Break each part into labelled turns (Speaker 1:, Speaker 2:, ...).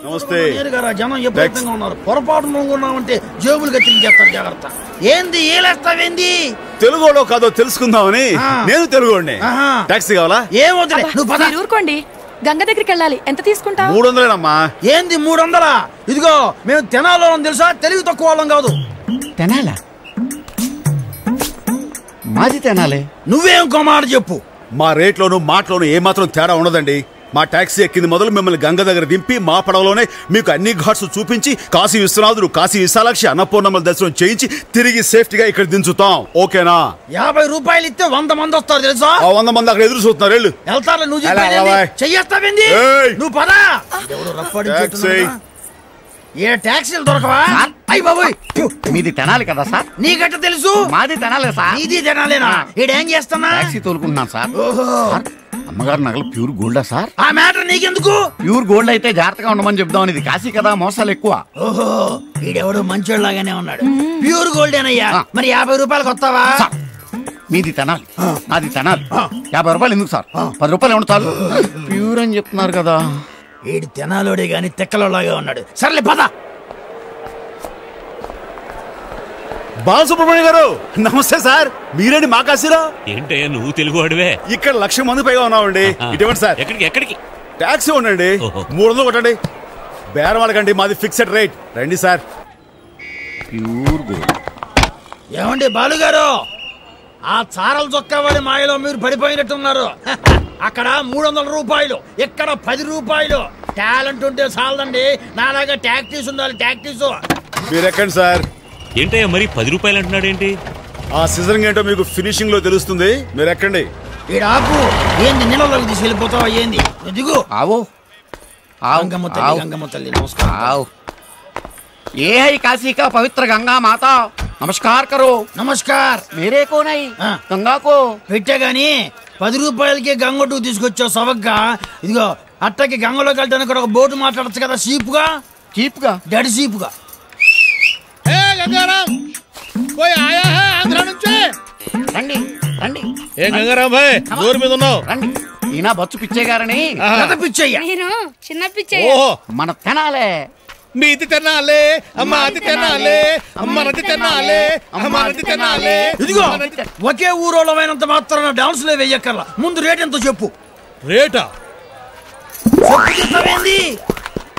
Speaker 1: నమస్తే.
Speaker 2: జనం ఎప్పుడు ఉన్నారు. పొరపాటు నువ్వున్నామంటే జేబులు కత్తిరించేస్తారు. జాగ్రత్త. ఏంది ఏలేస్తావేంది?
Speaker 1: తెలుగులో కాదో తెలుసుకుందామని. నేను తెలుగుని. టాక్సీ కావాలా?
Speaker 2: ఏమవుతుంది? నువ్వు పద.
Speaker 3: ఊరుకోండి. గంగ దగ్గరికి వెళ్ళాలి. ఎంత తీసుకుంటావు?
Speaker 1: 300.
Speaker 2: ఏంది 300? ఇదిగో మేము తెనాలో తెలుసా, తెలివి తక్కువ వాళ్ళం కాదు.
Speaker 4: తెనాలా? మాది తెనాలే.
Speaker 2: నువ్వేం కొమాట చెప్పు.
Speaker 1: మా రేట్లోను మాటలోను ఏమాత్రం తేడా ఉండదండి. మా టాక్సీ ఎక్కింది మొదలు మిమ్మల్ని గంగ దగ్గర దింపి మా పడవలోనే మీకు అన్ని ఘాట్స్ చూపించి కాశీ విశ్వనాథుడు, కాశీ విశాలాక్షి, అన్నపూర్ణమ్మల దర్శనం చేయించి తిరిగి సేఫ్టీగా ఇక్కడ దించుతాం. ఓకేనా?
Speaker 2: 50 రూపాయలు ఇస్తే 100 మంది వస్తారు తెలుసా?
Speaker 1: 100 మంది అక్కడ ఎదురు చూస్తున్నారు. వెళ్ళు.
Speaker 2: వెళ్తారు. నువ్వు చెయ్యేస్తావేంది? నువ్వు పద. ఏ టాక్సీలు దొరకవా? అయ్యి బాబోయ్,
Speaker 4: మీది తెనాలి కదా సార్?
Speaker 2: నీకట్ట తెలుసు?
Speaker 4: మాది తెనాలే సార్.
Speaker 2: నీది తెనాలేనా? ఈడేం చేస్తున్నా?
Speaker 4: టాక్సీ తోలుకుంటున్నాను సార్. అమ్మగారు నగలు ప్యూర్ గోల్డా సార్?
Speaker 2: ఆ మ్యాటర్ నీకెందుకు?
Speaker 4: ప్యూర్ గోల్డ్ అయితే జాగ్రత్తగా ఉండమని చెప్దాం. ఇది కాశీ కదా, మోసాలు ఎక్కువ.
Speaker 2: ఓహో, ఈడెవడు మంచోళ్ళలాగానే ఉన్నాడు. ప్యూర్ గోల్డ్ ఏనయ్యా. మరి 50 రూపాయలకు వస్తావా?
Speaker 4: మీది తెనాలి, నాది తెనాలి. 50 రూపాయలు ఎందుకు సార్? 10 రూపాయలు ఏమన్నా చాలు. ప్యూర్ అని చెప్తున్నారు కదా.
Speaker 2: ఈడు తెనాలోడే గాని తెక్కలోలాగా ఉన్నాడు. సర్లే పద.
Speaker 1: బాలసుబ్రహ్మణ్య గారు నమస్తే సార్. మీరేంటి మా కాశీరా?
Speaker 5: ఏంటయ్యా నువ్వు తెలుగు వాడివే?
Speaker 1: ఇక్కడ 1,00,000 మంది పైగా ఉన్నామండి. ఇటువంటి సార్.
Speaker 5: ఎక్కడికి?
Speaker 1: టాక్సీ ఉండండి. 300 కొట్టండి. బేరం అడగండి, మాది ఫిక్స్డ్ రేట్. రండి సార్.
Speaker 4: Pure gold.
Speaker 2: ఏమండి బాలుగారు, ఆ చారలు చొక్కావాడి మాయలో మీరు పడిపోయినట్టున్నారు. అక్కడ 300 రూపాయలు, ఇక్కడ 10 రూపాయలు. టాలెంట్ ఉంటే చాలదండి, నాలాగా టాక్టీస్ ఉండాలి. టాక్టీస్.
Speaker 1: మీరు ఎక్కండి సార్.
Speaker 5: ఏంటయ్యా మరి 10 రూపాయలు అంటున్నాడు ఏంటి?
Speaker 1: ఆ సీజన్ ఏంటో మీకు ఫినిషింగ్ లో తెలుస్తుంది. మీరు ఎక్కండి.
Speaker 2: ఈడాపు ఏంది నీళ్ళలోకి తీసుకెళ్ళిపోతావా ఏంది? దిగు.
Speaker 4: ఆవో
Speaker 2: గంగమ్మ తల్లి, గంగమ్మ తల్లి నమస్కారం.
Speaker 4: ఏ హై కాశీ కా పవిత్ర గంగా మాతా, నమస్కార్ కరో.
Speaker 2: నమస్కార్.
Speaker 4: మేరే కోన్ హై గంగా కో.
Speaker 2: పెట్టే గాని 10 రూపాయలకి గంగొట్టు తీసుకొచ్చావు సవగ్గా. ఇదిగో అట్టకి గంగలోకి వెళ్ళడానికి కూడా ఒక బోటు మాట్లాడచ్చు కదా. సీపుగా
Speaker 4: చీప్గా
Speaker 2: డెడ్ సీపుగా.
Speaker 4: రండి రండి.
Speaker 5: ఏ గంగారాం భాయ్, జోరు మీద ఉన్నావు?
Speaker 4: రండి. ఈయన బచ్చు పిచ్చే గారని.
Speaker 2: పిచ్చయ్య.
Speaker 3: చిన్న పిచ్చయ్య.
Speaker 4: మన తెనాలే.
Speaker 5: మీది తెనాలే, అమ్మాది తెనాలే, అమ్మనది తెనాలే, అమ్మనది తెనాలే.
Speaker 2: ఇదిగో ఒకే ఊరోళమైనంత మాత్రాన డాన్స్ లే వెయ్యక్కర్లా. ముందు రేట్ ఎంతో చెప్పు.
Speaker 5: రేటా?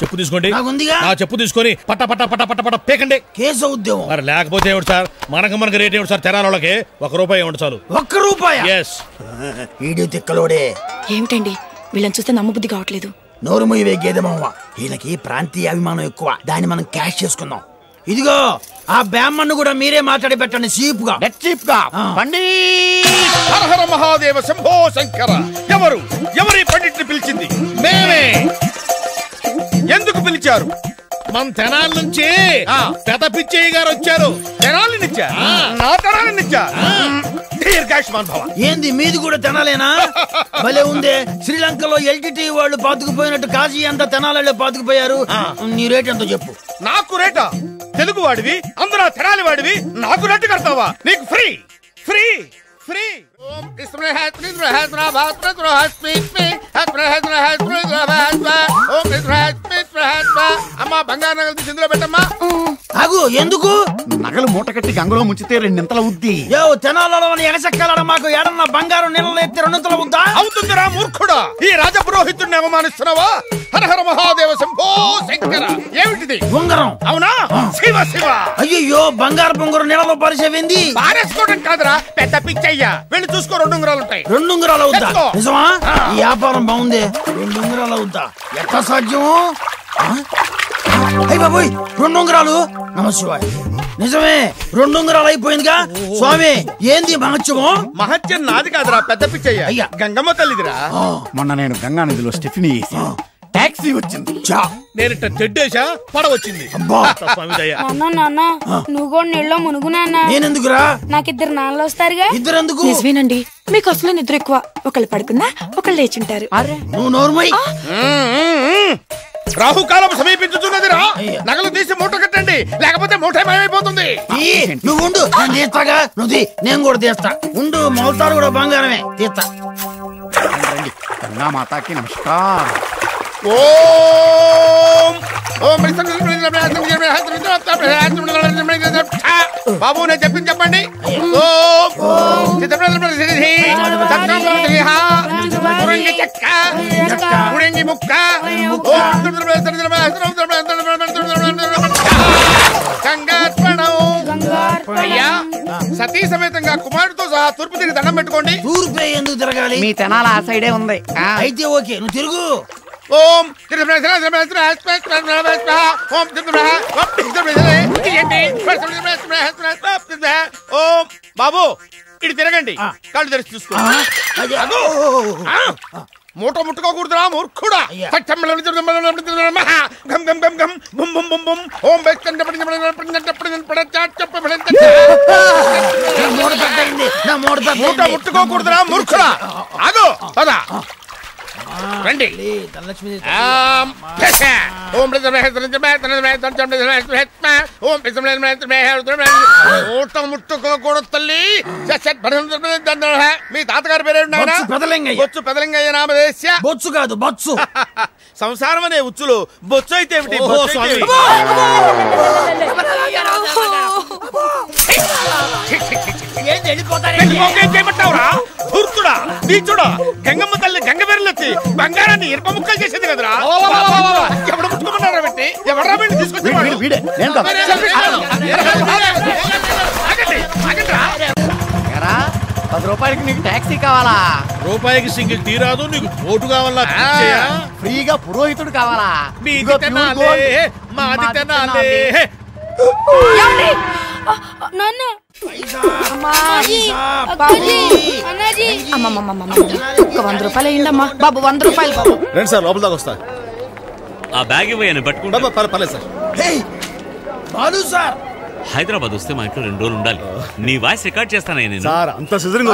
Speaker 2: చెప్పు
Speaker 5: తీసుకోండి.
Speaker 2: నాకుందిగా.
Speaker 5: చెప్పు తీసుకొని పట్ట పట్ట పట్ట పట్ట పట్ట పేకండి.
Speaker 2: కేసు ఉద్యమం.
Speaker 5: మరి లేకపోతే ఏమిటి సార్? మనకు రేట్ ఏమిటి సార్? తెనాలకి 1 రూపాయి ఏమిటి చాలు.
Speaker 2: 1 రూపాయి? ఈడు తిక్కలోడే.
Speaker 3: ఏమిటండి వీళ్ళని చూస్తే నమ్మబుద్ధి కావట్లేదు.
Speaker 2: నోరు మొయ్యవే గేదెమవ్వ. వీళ్ళకి ప్రాంతీయ అభిమానం ఎక్కువ. దాన్ని మనం క్యాష్ చేసుకుందాం. ఇదిగో ఆ బ్యామ్మను కూడా మీరే మాట్లాడి పెట్టండి. చీప్ గా.
Speaker 5: హర హర మహాదేవ శంభో శంకర. ఎవరి పండిట్ని పిలిచింది? మేమే. ఎందుకు పిలిచారు? మన తెనాల నుంచి పెద్ద పిచ్చయ్య గారు వచ్చారు. తెనాలి నుంచా? నా తెనాలి నుంచా?
Speaker 2: ఏంది మీది కూడా తెనాలేనా? భలే ఉందే. శ్రీలంకలో ఎల్టీటీ వాళ్ళు పాతుకుపోయినట్టు కాశీ అంతా తెనాలలో పాతుకుపోయారు. నీ రేట్ ఎంతో చెప్పు.
Speaker 5: నాకు రేటా? తెలుగు వాడివి, అందరూ తెనాలి వాడివి, నాకు రేటు కడతావా? నీకు ఫ్రీ ఫ్రీ ఫ్రీ. అమ్మా బంగారు నగలు తీసి ఇందులో పెట్టమ్మా.
Speaker 2: ఆగు. ఎందుకు?
Speaker 4: నగలు మూట కట్టి గంగలో ముంచితే 2 ఉద్ది.
Speaker 2: తెనాలలో ఎగసెక్కాలడ మాకు ఏడన్నా బంగారం నీళ్ళలో ఎత్తి 2 ఉద్దా
Speaker 5: అవుతుందిరా మూర్ఖుడా. ఈ రాజపురోహితుడిని అవమానిస్తున్నావా? హర హర మహాదేవ శంభో శంకర. ఏమిటిది?
Speaker 2: ఉంగరం.
Speaker 5: అవునా? శివ శివ.
Speaker 2: అయ్యో బంగారు పొంగరం నీళ్ళలో పరిచేవింది.
Speaker 5: పారేసుకోవడం కాదురా పెద్ద పిచ్చయ్యా. వెళ్ళి చూసుకో. 2 ఉంగరాలు ఉంటాయి.
Speaker 2: 2 ఉంగరాలు అవుతా? నిజమా? ఈ వ్యాపారం బాగుంది. 2 ఉంగరాలు అవుతా? ఎట్లా సాధ్యము? అయ్య బాబోయ్, 2 ఉంగరాలు. నమశివాయ. నిజమే, 2 ఉంగరాలు అయిపోయిందిగా. స్వామి ఏంది మహత్యము?
Speaker 5: మహత్యం నాది కాదురా పెద్ద పిచ్చయ్య. అయ్యా గంగమ్మ తల్లిదిరా.
Speaker 4: మొన్న నేను గంగా నదిలో స్టెఫినీ వేసాను. టాక్సీ వచ్చింది.
Speaker 5: నేనిట్ట తెడ్డేసా, పడవచ్చింది.
Speaker 3: నాన్న నువ్వు కూడా నీళ్ళలో మునుగు నాన్న.
Speaker 2: నేనెందుకురా?
Speaker 3: నాకు 2 నాన్నలు వస్తారుగా.
Speaker 2: 2 ఎందుకు?
Speaker 3: నిజమేనండి, మీకు అసలు నిద్ర ఎక్కువ. ఒకళ్ళు పడుకున్నా ఒకళ్ళు లేచుంటారు.
Speaker 2: నువ్వు నోర్మై.
Speaker 5: రాహుకాలం సమీపించుతున్నదిరా. నగలు తీసి మూట కట్టండి, లేకపోతే మూట మాయమైపోతుంది.
Speaker 2: నువ్వు ఉండు, నేను తీస్తాగా. నువ్వు నేను కూడా తీస్తా. ఉండు, మౌతారు కూడా బంగారమే, తీస్తా.
Speaker 4: గంగా మాతాకి నమస్కారం.
Speaker 5: బాబు నేను చెప్పింది చెప్పండి. ముక్క అయ్యా, సతీ సమేతంగా కుమారుడితో సహా తూర్పు తిరిగి దండం పెట్టుకోండి.
Speaker 2: తూర్పు ఎందుకు తిరగాలి?
Speaker 4: మీ తెనాల ఆ సైడే ఉంది.
Speaker 2: అయితే ఓకే, నువ్వు తిరుగు.
Speaker 5: ఓం ఓం బాబు ఇటు తిరగండి, కళ్ళు తెరిచి చూసుకోండి. మూట ముట్టుకోకూడదురా మూర్ఖుడా. మూట ముట్టుకోకూడదురా మూర్ఖుడా. ఆగు, పద రండి. మూట ముట్టుకోకూడదు తల్లి. మీ తాతగారి పేరేంటి? బొచ్చు పెదలింగయ్య నామదేశ్య.
Speaker 2: బొచ్చు కాదు, బొచ్చు.
Speaker 5: సంసారం అనే ఉచ్చులు బొచ్చు అయితే ఏమిటి? చేయమంటావురా ధూర్తుడా, నీచుడా. గంగమ్మ తల్లి గంగ బెర్రెలెత్తి బంగారాన్ని ఇరప ముక్కలు చేసేది కదరా. ఎవడు ముట్టుకున్నారా పెట్టి? ఎవడరా పెట్టి తీసుకొచ్చి?
Speaker 4: రూపాయలకి నీకు టాక్సీ కావాలా?
Speaker 5: రూపాయికి సింగిల్ తీరాదు, నీకు బోటు కావాలా?
Speaker 4: ఫ్రీగా పురోహితుడు కావాలా?
Speaker 5: మీది తినాలే, మాది తినాలే.
Speaker 6: ఒక 100 రూపాయలు అయ్యిందమ్మా బాబు. 100 రూపాయలు బాబు.
Speaker 1: రండి సార్, లోపల దాకా వస్తా.
Speaker 7: ఆ బ్యాగ్ ఇవ్వని పట్టుకుంటా.
Speaker 1: పర్లేదు సార్.
Speaker 2: బాలు సార్,
Speaker 7: హైదరాబాద్ వస్తే మా ఇంట్లో 2 రోజులు ఉండాలి. నీ వాయిస్ రికార్డ్ చేస్తాను నేను.
Speaker 1: సార్ అంత సిజరింగ్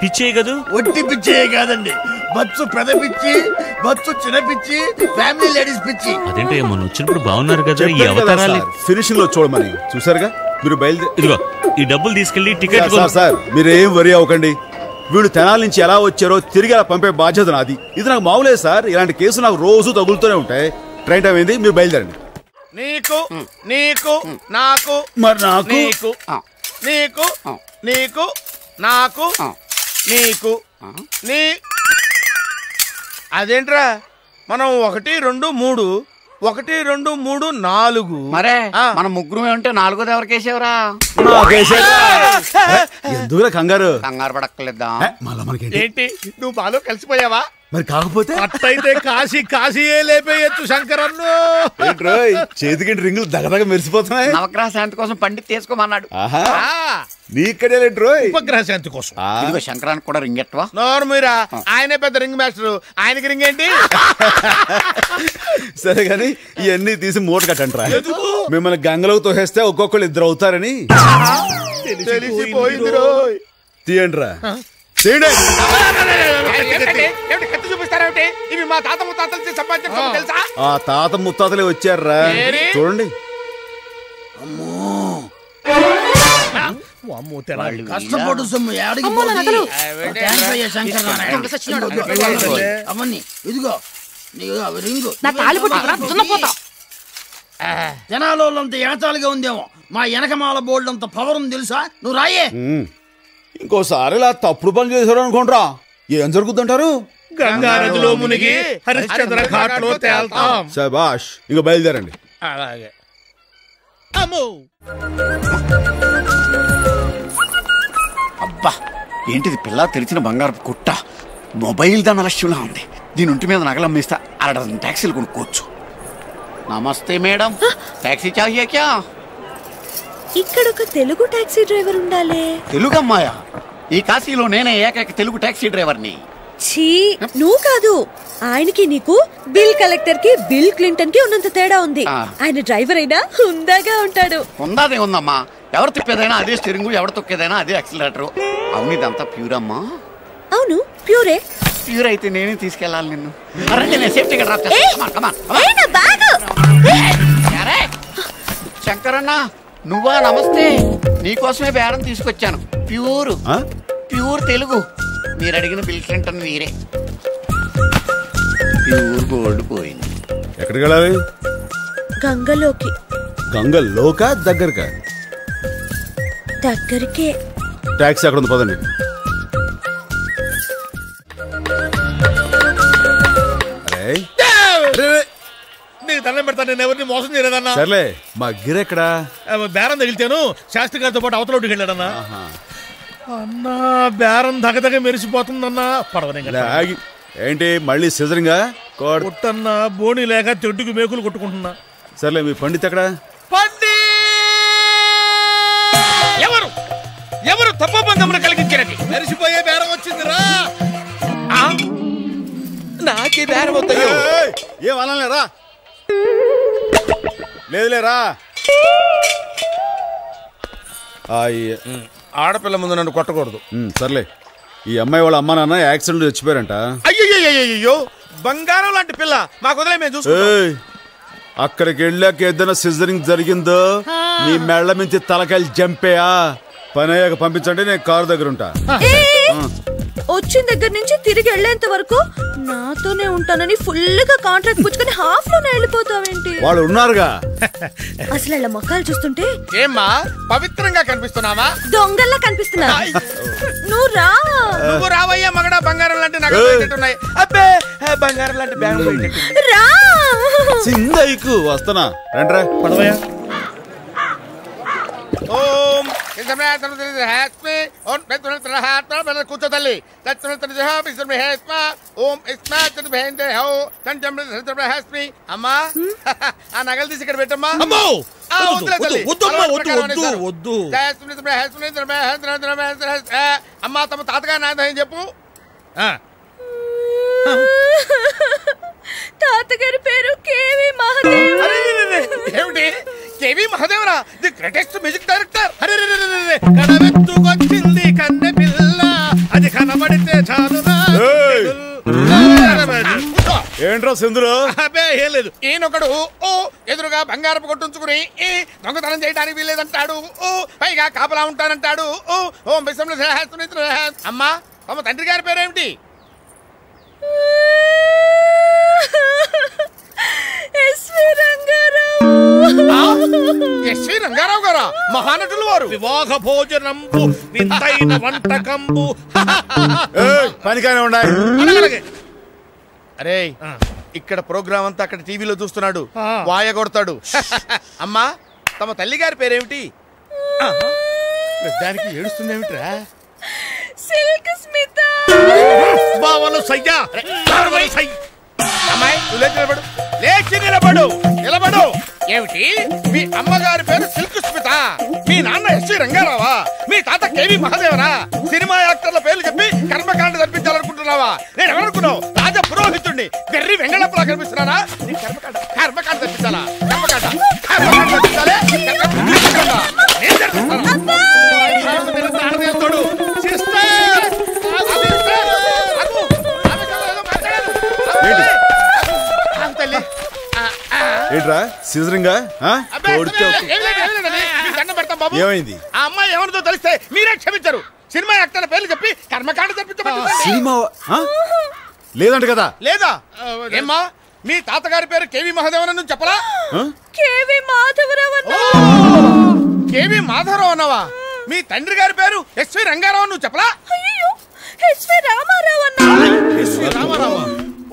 Speaker 7: పిచ్చే కదూ?
Speaker 2: ఒట్టి పిచ్చే కాదండి, బచ్చు పెద్ద పిచ్చి, బచ్చు చిన్న పిచ్చి, ఫ్యామిలీ లేడీస్ పిచ్చి.
Speaker 7: అదేంటే మొన్న వచ్చినప్పుడు బాగున్నారు కదా ఈ అవతారాలు.
Speaker 1: ఫినిషింగ్ లో చూడమని చూసారుగా. మీరు బయలుదేరి
Speaker 7: ఇదిగో ఈ డబ్బులు తీసుకెళ్లి టికెట్.
Speaker 1: సార్ మీరు ఏం వరి అవ్వకండి. వీళ్ళు తెనాల నుంచి ఎలా వచ్చారో తిరిగి అలా పంపే బాధ్యత నాది. ఇది నాకు మామూలేదు సార్. ఇలాంటి కేసు నాకు రోజు తగులుతూనే ఉంటాయి. ట్రైన్ టైం అయింది, మీరు బయలుదేరండి.
Speaker 5: నీకు నీకు నాకు
Speaker 1: మరి నాకు
Speaker 5: నీకు నీకు నీకు నాకు నీకు నీ. అదేంట్రా మనం 1 2 3 1 2 3 4.
Speaker 4: మరే మనం ముగ్గురు ఉంటే 4వది ఎవరికేసేవరా?
Speaker 1: ఎందుకు కంగారు?
Speaker 4: కంగారు పడక్కలేదా?
Speaker 1: మళ్ళా మనకి
Speaker 5: ఏంటి నువ్వు బాలో కలిసిపోయావా?
Speaker 1: మరి కాకపోతే
Speaker 5: అట్టయితే కాశీయే లేపేయచ్చు శంకరన్ను.
Speaker 1: చేతికి రింగులు దగదగ మెరిసిపోతున్నాయి.
Speaker 4: నవగ్రహ శాంతి కోసం పండిత్ తీసుకోమన్నాడు.
Speaker 1: నీకడే
Speaker 5: ఉపగ్రహ శాంతి కోసం.
Speaker 4: ఇదిగో శంకరానికి కూడా రింగ్ ఎట్టవా?
Speaker 5: నోరు మీరా, ఆయనే పెద్ద రింగ్ మాస్టర్, ఆయనకి రింగ్ ఏంటి?
Speaker 1: సరే గాని ఇవన్నీ తీసి మూట కట్టండి రా. మిమ్మల్ని గంగలోకి తోసేస్తే ఒక్కొక్కరు 2 అవుతారని
Speaker 5: తెలిసిపోయింది.
Speaker 1: తీయండి రా.
Speaker 5: కత్తి చూపిస్తారేమిటి? ఇవి మా తాత ముత్తాతలు సంపాదించిన తెలుసా?
Speaker 1: ఆ తాత ముత్తాతలే వచ్చారా చూడండి.
Speaker 2: కష్టపడు సొమ్ము ఏడికి అవన్నీ. ఇదిగో రింగు. జనాలంతా ఏటాలుగా ఉందేమో. మా వెనకమాల బోల్డ్ అంత పవర్ ఉంది తెలుసా? నువ్వు రాయే.
Speaker 1: ఇంకోసారి ఇలా తప్పుడు పని చేశారు అనుకోండిరా, ఏం జరుగుతుంటారు?
Speaker 5: గంగానదిలో మునిగి హరిశ్చంద్ర ఘాట్ లో తేల్తాం.
Speaker 1: శభాష్, ఇక బయలుదేరండి.
Speaker 5: అలాగే.
Speaker 4: అబ్బా, ఏంటిది పిల్ల తెరిచిన బంగారపు కుట్ట. మొబైల్ దాని లక్ష్యంలా ఉంది. దీని ఒంటి మీద నగలమ్మేస్తా 6 ట్యాక్సీలు కొనుక్కోవచ్చు. నమస్తే మేడం, ట్యాక్సీ చాహియే క్యా?
Speaker 8: ఇక్కడ ఒక తెలుగు టాక్సీ డ్రైవర్ ఉండాలి.
Speaker 4: తెలుగు అమ్మాయా? ఈ కాశీలో నేనే ఏకైక తెలుగు టాక్సీ డ్రైవర్ని.
Speaker 8: ఛీ, నువ్వు కాదు. ఆయనకి నీకు బిల్ కలెక్టర్ కి బిల్ క్లింటన్ కి ఉన్నంత తేడా ఉంది. ఆయన డ్రైవర్ అయినా హుందాగా ఉంటాడు.
Speaker 4: హుందాదే ఉందమ్మా. ఎవరు తిప్పేదైనా అదే స్టీరింగ్, ఎవరు తొక్కేదైనా అదే యాక్సిలరేటర్. అవును, ఇదంతా ప్యూర్ అమ్మా.
Speaker 8: అవును, ప్యూరే.
Speaker 4: ప్యూర్ అయితే నేనే తీసుకెళ్ళాలి నిన్ను. రండి, నేను సేఫ్టీగా డ్రాప్ చేస్తాను. శంకరన్న, నువ్వా? నమస్తే. నీకోసమే బేరం తీసుకొచ్చాను. Pure pure Telugu. మీరు అడిగిన బిల్ క్లింటన్ వీరే. ప్యూర్ గోల్డ్ పోయింది.
Speaker 1: ఎక్కడికి వెళ్ళాలి?
Speaker 8: గంగలోకి.
Speaker 1: గంగలోకా దగ్గరకా?
Speaker 8: దగ్గరికే.
Speaker 1: టాక్సీ అక్కడ ఉంది, పదండి.
Speaker 5: నీకు దండం పెడతా, నేను ఎవరిని మోసం చేయలేదన్నా.
Speaker 1: సర్లే, మా గిరెక్కడా?
Speaker 5: బేరం తగిలితేను శాస్త్రి గారితో పాటు అవతలోటికి వెళ్ళాడన్నా. అన్నా బేరం దగదగ మెరిసిపోతుందన్నా. పడవనే
Speaker 1: ఆగి. ఏంటి మళ్ళీ సిజరింగా?
Speaker 5: కొట్టన్నా బోణి లేక చెట్టుకు మేకులు కొట్టుకుంటున్నా.
Speaker 1: సర్లే, మీ పండిత్ ఎక్కడా?
Speaker 5: ఎవరు ఎవరు తప్పబంధమును కలిగించినది? మెరిసిపోయే బేరం వచ్చిందిరా. నాకే బేరం వద్దయ్యో.
Speaker 1: ఏం అనలేరా? లేదులేరా.
Speaker 5: ఆడపిల్ల ముందు నన్ను కొట్టకూడదు.
Speaker 1: సర్లే, ఈ అమ్మాయి వాళ్ళ అమ్మ నాన్న యాక్సిడెంట్ చచ్చిపోయారంట.
Speaker 5: అయ్యో బంగారం లాంటి పిల్ల, మాకు వదిలే, మేము చూసుకుంటాం.
Speaker 1: అక్కడికి వెళ్ళాక ఏదైనా సిజరింగ్ జరిగిందో నీ మెళ్ళ మించి తలకాయలు జంపేయా. పని అయ్యాక పంపించండి, నేను కారు దగ్గర ఉంటా.
Speaker 8: వచ్చిన దగ్గర నుంచి తిరిగి వెళ్లేంత వరకు నాతోనే ఉంటానని ఫుల్ గా కాంట్రాక్ట్ పుచ్చుకొని హాఫ్ లోనే వెళ్ళిపోతావేంటి?
Speaker 1: వాళ్ళు ఉన్నారుగా.
Speaker 8: అసలు ఇలా మొక్కలు చూస్తుంటే
Speaker 5: ఏమ్మా పవిత్రంగా కనిపిస్తున్నావా?
Speaker 8: దొంగల్లా కనిపిస్తున్నా.
Speaker 5: నువ్వు రావయ్యా మగడా. బంగారం లాంటి నగలు అబ్బే, బంగారం లాంటి బ్యాంక్
Speaker 8: రా.
Speaker 1: సిందైకు వస్తానా? రండ్రా,
Speaker 5: పడవయ్యా. కూర్చో తల్లి. అమ్మా ఆ నగలు తీసి ఇక్కడ పెట్టమ్మా. అమ్మా తమ తాతగారు నాయన చెప్పు.
Speaker 8: తాతగారి పేరు కేవి మహాదేవ్.
Speaker 5: ఏమిటి కేవి మహాదేవరా? The greatest music director. కడవెత్తుకొచ్చింది కన్నె పిల్ల, అది కనబడితే చాలు.
Speaker 1: ఏంట్రా సింధులు?
Speaker 5: అబ్బే ఏం లేదు. ఈయనొకడు ఎదురుగా బంగారపు కొట్టుంచుకుని దొంగతనం చేయడానికి వీల్లేదంటాడు. పైగా కాపలా ఉంటానంటాడు. ఓం బిసం. అమ్మా తమ తండ్రి గారి పేరేమిటి? ఎస్వి రంగారావు గారా? మహానటులు వారు. వివాహ భోజనంబు వింతైన వంటకంబు.
Speaker 1: పనికానే ఉండాలి.
Speaker 5: అరే ఇక్కడ ప్రోగ్రామ్ అంతా అక్కడ టీవీలో చూస్తున్నాడు, వాయ కొడతాడు. అమ్మా తమ తల్లి గారి పేరేమిటి? దానికి ఏడుస్తుంది ఏమిట్రా?
Speaker 8: సిల్క్ స్మిత.
Speaker 5: బావలు సయ్యా. అమ్మాయి నువ్వు లేచి నిలబడు. లేచి నిలబడు. నిలబడు. ఏమిటి మీ అమ్మగారి పేరు సిల్క్ స్మిత, మీ నాన్న ఎస్వి రంగారావా, మీ తాత కేవి మహాదేవరా? సినిమా యాక్టర్ల పేర్లు చెప్పి కర్మకాండ జరిపించాలనుకుంటున్నావా? నేను ఎవరనుకున్నావు? రాజ పురోహితుడిని. వెర్రి వెంగళప్పలా కనిపిస్తున్నానా? కర్మకాండ జరిపించాలా? కర్మకాండ జరిపించాలే.
Speaker 1: ఏంట్రా సిజరింగా? ఏమైంది?
Speaker 5: ఆ అమ్మాయి ఎవరితో తెలిస్తే మీరే క్షమించరు. సినిమా యాక్టర్ల పేర్లు చెప్పి కర్మకాండ జరిపించబడుతుంది.
Speaker 1: సినిమా లేదంట కదా?
Speaker 5: లేదా? ఏమ్మా మీ తాతగారి పేరు కేవి మహాదేవన్ అని చెప్పలా?
Speaker 8: కేవి మాధవరావు.
Speaker 5: కేవి మాధవరావు అన్నావా? మీ తండ్రి గారి పేరు ఎస్వి రంగారావు నువ్వు చెప్పలా?
Speaker 8: ఎస్వి రామారావు అన్నా.
Speaker 5: ఎస్వి రామారావు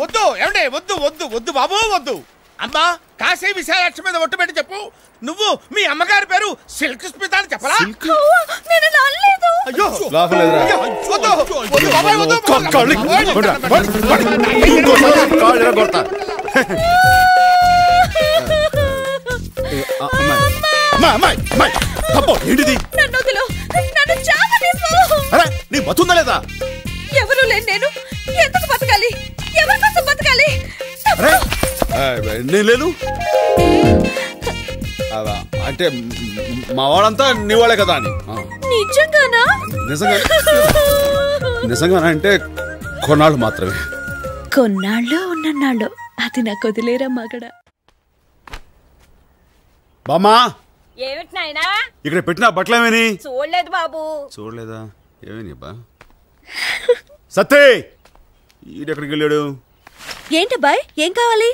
Speaker 5: వద్దు. ఏమంటే వద్దు వద్దు వద్దు బాబు వద్దు. అమ్మా కాశీ విశాలాక్షి మీద ఒట్టు పెట్టి చెప్పు. నువ్వు మీ అమ్మగారి పేరు సిల్క్ స్మిత అని చెప్పలా? అయ్యో
Speaker 1: ఏంటిది? నీ బతుందా లేదా?
Speaker 8: ఎవరు లేని నేను ఎందుకు బతకాలి? ఎవరి కోసం బతకాలి?
Speaker 1: నేను లేను అంటే మా వాళ్ళంతా నీ వాళ్ళే కదా అని.
Speaker 8: నిజంగానా?
Speaker 1: నిజంగానా అంటే కొన్నాళ్ళు మాత్రమే.
Speaker 8: కొన్నాళ్ళు ఉన్నన్నాళ్ళు అది నాకు వదిలేరా మగడ.
Speaker 1: బామ్మా
Speaker 9: ఏమిటి నాయనా?
Speaker 1: ఇక్కడ పెట్టిన బట్టలేమేని?
Speaker 9: చూడలేదు బాబు.
Speaker 1: చూడలేదా? ఏమేని బా? సత్తే ఈడెక్కడికి వెళ్ళాడు?
Speaker 8: ఏంటబ్బాయ్, ఏం కావాలి?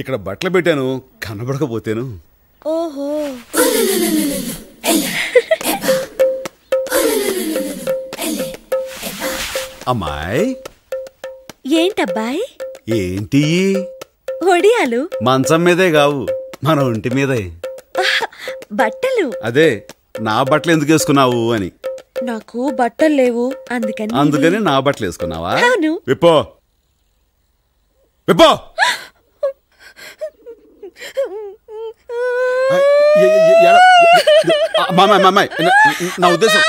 Speaker 1: ఇక్కడ బట్టలు పెట్టాను, కనబడకపోతేను.
Speaker 8: ఓహో,
Speaker 1: అమ్మాయి
Speaker 8: ఏంటబ్బాయ్?
Speaker 1: ఏంటి?
Speaker 8: ఒడియాలు
Speaker 1: మంచం మీదే కావు, మన ఒంటి మీదే.
Speaker 8: బట్టలు.
Speaker 1: అదే నా బట్టలు ఎందుకు వేసుకున్నావు అని.
Speaker 8: నాకు బట్టలు లేవు, అందుకని
Speaker 1: నా బట్టలు వేసుకున్నావా?
Speaker 8: అవును.
Speaker 1: విప్పో విప్పో. నా ఉద్దేశం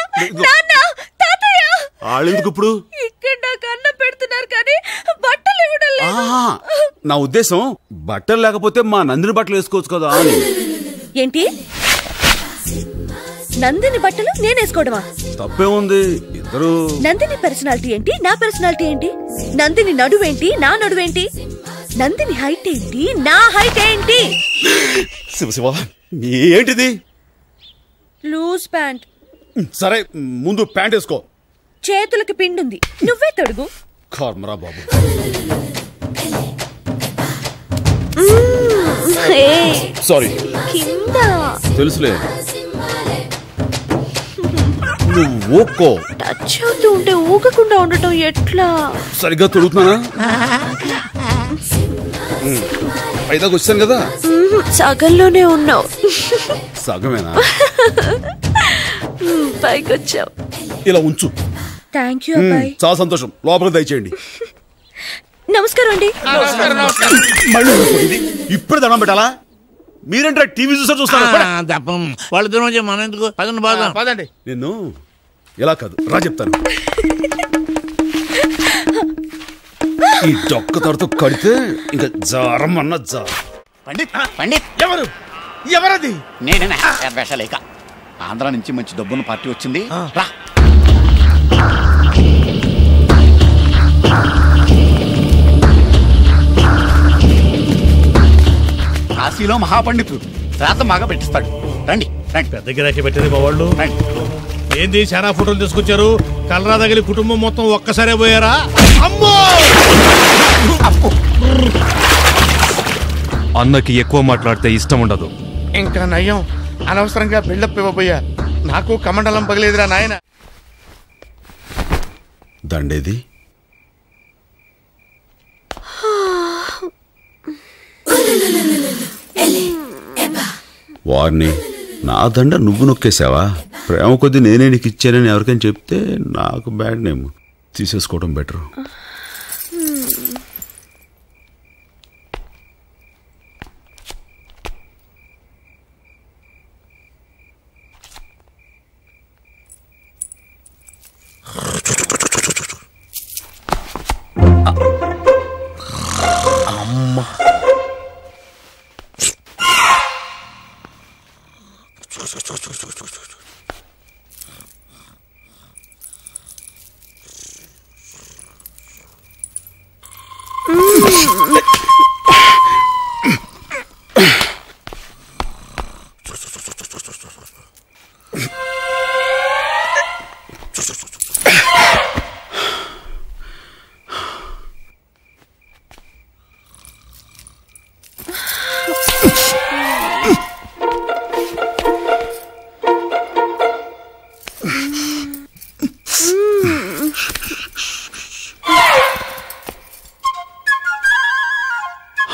Speaker 1: వాళ్ళెందుకు ఇప్పుడు
Speaker 8: ఇక్కడ నాకు అన్నం పెడుతున్నారు కానీ బట్టలు ఇవ్వడం లేదు.
Speaker 1: నా ఉద్దేశం బట్టలు లేకపోతే మా నందిని బట్టలు వేసుకోవచ్చు కదా అని.
Speaker 8: ఏంటి, నందిని బట్టలు నేనేసుకోవడమా?
Speaker 1: తప్పే ఉంది. ఇద్దరు
Speaker 8: నందిని పర్సనాలిటీ ఏంటి, నా పర్సనాలిటీ ఏంటి? నందిని నడువేంటి, నా నడువేంటి? నందిని హైట్ ఏంటి, నా హైట్ ఏంటి?
Speaker 1: శివ శివ, ఏంటిది?
Speaker 8: Loose pant.
Speaker 1: సరే ముందు ప్యాంట్ వేసుకో.
Speaker 8: చేతులకి పిండుంది, నువ్వే తొడుగు.
Speaker 1: కర్మరా బాబు. సారీ,
Speaker 8: కింద
Speaker 1: తెలుసులే. నువ్వు ఊక్కో.
Speaker 8: టచ్ అవుతూ ఉంటే ఊగకుండా ఉండటం ఎట్లా?
Speaker 1: సరిగ్గా తొడుగుతున్నానా? పైదాకు వచ్చాను కదా.
Speaker 8: సగంలోనే ఉన్నావు.
Speaker 1: సగమేనా?
Speaker 8: పైకి వచ్చావు.
Speaker 1: ఇలా ఉంచు.
Speaker 8: థ్యాంక్ యూ అబ్బాయి.
Speaker 1: చాలా సంతోషం. లోపలికి దయచేయండి.
Speaker 8: నమస్కారం అండి.
Speaker 1: మళ్ళీ ఇప్పుడు దండం పెట్టాలా? మీరేంటే టీవీ చూస్తారు?
Speaker 5: వాళ్ళిద్దరు మనం ఎందుకు? పదండి.
Speaker 1: నిన్ను ఎలా కాదు రా చెప్తాను. ఈ డొక్క తొడతో కడితే ఇంకా జారం అన్న జారం.
Speaker 4: పండిత్ పండిత్
Speaker 5: ఎవరు? ఎవరది?
Speaker 4: నేనేనా వేషాలేక. ఆంధ్ర నుంచి మంచి డబ్బున్న పార్టీ వచ్చింది రా. కాశీలో మహాపండితుడు శ్రాద్ధం బాగా పెట్టిస్తాడు. రండి రండి.
Speaker 5: పెద్ద గిరాకీ పెట్టింది మా వాళ్ళు.
Speaker 4: రండి.
Speaker 5: ఏంది చాలా ఫోటోలు తీసుకొచ్చారు? కలరా తగిలి కుటుంబం మొత్తం ఒక్కసారే పోయారా? అమ్మో!
Speaker 10: అన్నకి ఎక్కువ మాట్లాడితే ఇష్టం ఉండదు.
Speaker 5: ఇంకా నయ్యం, అనవసరంగా బిల్డప్ ఇవ్వబోయా. నాకు కమండలం పగిలేదురా నాయన.
Speaker 1: దండేది వారిని నా దండ నువ్వు నొక్కేసావా? ప్రేమ కొద్ది నేనే నీకు ఇచ్చానని ఎవరికైనా చెప్తే నాకు బ్యాడ్ నేమ్. తీసేసుకోవడం బెటర్.
Speaker 5: అమ్మా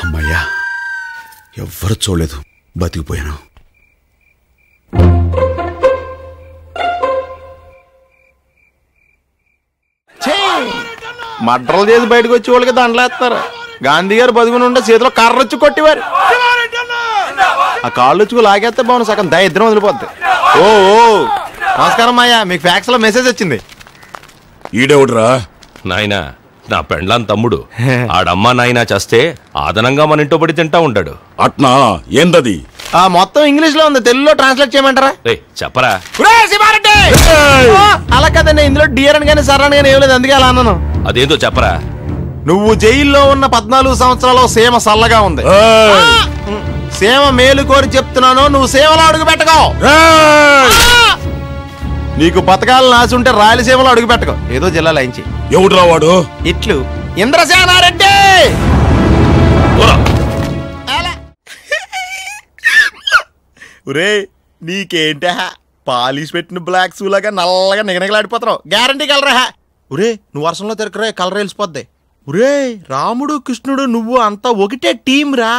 Speaker 1: అమ్మయ్యా, ఎవ్వరు చూడలేదు, బతికిపోయాను.
Speaker 11: మడ్రలు చేసి బయటకు వచ్చి వాళ్ళకి దండలేస్తారు. గాంధీ గారు బతుకుని ఉంటే చేతిలో కర్ర వచ్చి కొట్టివారు. ఆ కాళ్ళు వచ్చి లాగేస్తే బాగుంది, సగం దరిద్రం వదిలిపోద్ది. ఓ నమస్కారం అయ్యా, మీకు ఫ్యాక్స్ లో మెసేజ్ వచ్చింది.
Speaker 10: ఈడెవడురా? నాయనా, నా పెండ్లాన్ తమ్ముడు. ఆడమ్మా నాయనా చేస్తే ఆదనంగా మన ఇంటో పడి తింటా ఉంటాడు.
Speaker 11: అట్నా? ఏందది? మొత్తం ఇంగ్లీష్ లో ఉంది, తెలుగులో ట్రాన్స్లేట్ చేయమంటారా?
Speaker 10: చెప్పరా.
Speaker 11: అలా కదండి, ఇందులో డియర్ అని కానీ సర్ అని కానీ ఏం లేదు, అందుకే అలా అన్నాను.
Speaker 10: అదేందో చెప్పరా.
Speaker 11: నువ్వు జైల్లో ఉన్న 14 సంవత్సరాలు సీమ సల్లగా ఉంది. సీమ మేలు కోరి చెప్తున్నాను, నువ్వు సీమలో అడుగు పెట్టకో. నీకు పథకాలు నాసుంటే రాయలసీమలో అడుగు పెట్టకో. ఏదో జిల్లాలో అయించి.
Speaker 1: ఎవడురా వాడు?
Speaker 11: ఇట్లు ఇంద్రసేనారెడ్డి. ఒరే నీకేంటా పాలిష్ పెట్టిన బ్లాక్ షూ లాగా నల్లగా నిగనగలాడిపోతున్నావు. గ్యారంటీ కలరా. ఒరే నువ్వు వర్షంలో తిరగరా, కలర్ వెళ్ళిపోద్ది. ఒరే రాముడు కృష్ణుడు నువ్వు అంతా ఒకటే టీం రా.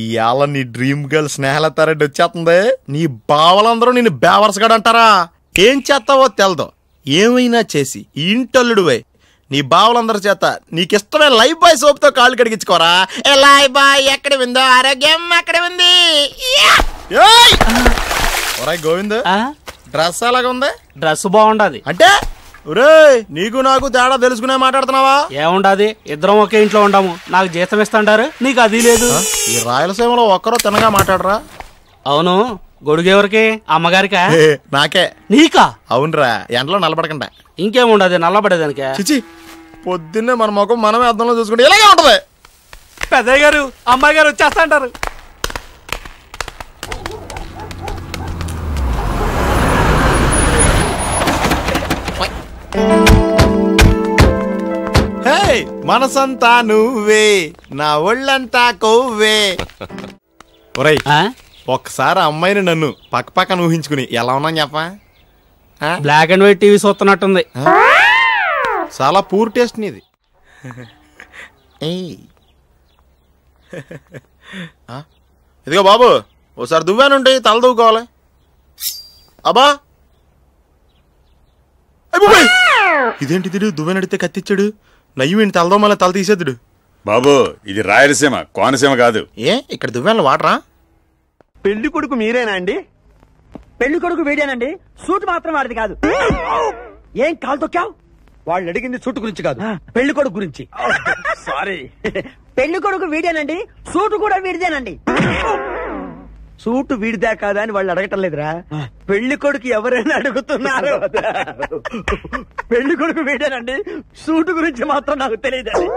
Speaker 11: ఇవాళ నీ డ్రీమ్ గర్ల్ స్నేహలతారెడ్డి వచ్చేస్తుంది. నీ బావలందరూ నిన్ను బేవర్సగాడు అంటారా. ఏం చేస్తావో తెలదు. ఏమైనా చేసి ఇంటల్లుడువై నీ బావలందరి చేత నీకిష్టమైన లైఫ్ బాయ్ సోప్తో కాళ్ళు కడిగించుకోరా. ఏ లైఫ్ బాయ్ ఎక్కడ ఉందో ఆరోగ్యం అక్కడ ఉంది. గోవింద్ డ్రెస్ అలాగా ఉంది.
Speaker 12: డ్రెస్ బాగుండదు
Speaker 11: అంటే ఒరే నీకు నాకు తేడా తెలుసుకునే మాట్లాడుతున్నావా?
Speaker 12: ఏముండదు, ఇద్దరం ఒకే ఇంట్లో ఉండము. నాకు జీతం ఇస్తాంటారు, నీకు అది లేదు.
Speaker 11: ఈ రాయలసీమలో ఒక్కరో తినగా మాట్లాడరా.
Speaker 12: అవును, గొడుగెవరికి? అమ్మగారికా?
Speaker 11: నాకే.
Speaker 12: నీకా?
Speaker 11: అవునరా, ఎండలో నల్లబడకండా.
Speaker 12: ఇంకేముండదు నల్లబడేదానికే.
Speaker 11: చిచి పొద్దున్నే మన ముఖం మనమే అద్దంలో చూసుకుంటే ఇలాగే ఉంటది.
Speaker 12: పెద్దయ్య గారు అమ్మాయి గారు వచ్చేస్తా అంటారు.
Speaker 11: మనసంతా నువ్వే, నా ఒళ్ళంతా కొవ్వే. ఒరేయ్ ఒక్కసారి అమ్మాయిని నన్ను పక్క పక్కన ఊహించుకుని ఎలా ఉన్నా చెప్పా.
Speaker 12: బ్లాక్ అండ్ వైట్ టీవీ చూస్తున్నట్టుంది.
Speaker 11: చాలా పూర్ టేస్ట్ నీది. ఇదిగో బాబు ఓసారి దువ్వానుంటే తల దువ్వుకోవాలి. అబ్బా ఇదేంటి దువ్వెనడితే కత్తిచ్చాడు. నయ్యి తలదోమల తల తీసేద్దుడు.
Speaker 1: బాబు ఇది రాయలసీమ, కోనసీమ కాదు.
Speaker 11: ఏ ఇక్కడ దువ్వెనలు వాడరా?
Speaker 13: పెళ్లి కొడుకు మీరేనా అండి? పెళ్లి కొడుకు వీడేనండి. సూట్ మాత్రం వాడిది కాదు. ఏం కాలు తొక్కావు? వాళ్ళు అడిగింది సూట్ గురించి కాదు, పెళ్లి కొడుకు గురించి. సారీ. పెళ్లి కొడుకు వీడేనండి, సూట్ కూడా వీడిదేనండి. సూటు వీడిదా కాదా అని వాళ్ళు అడగటం లేదురా. పెళ్లి కొడుకు ఎవరైనా అడుగుతున్నారు. పెళ్లి కొడుకు వీడేనండి, సూటు గురించి మాత్రం నాకు తెలియదండి.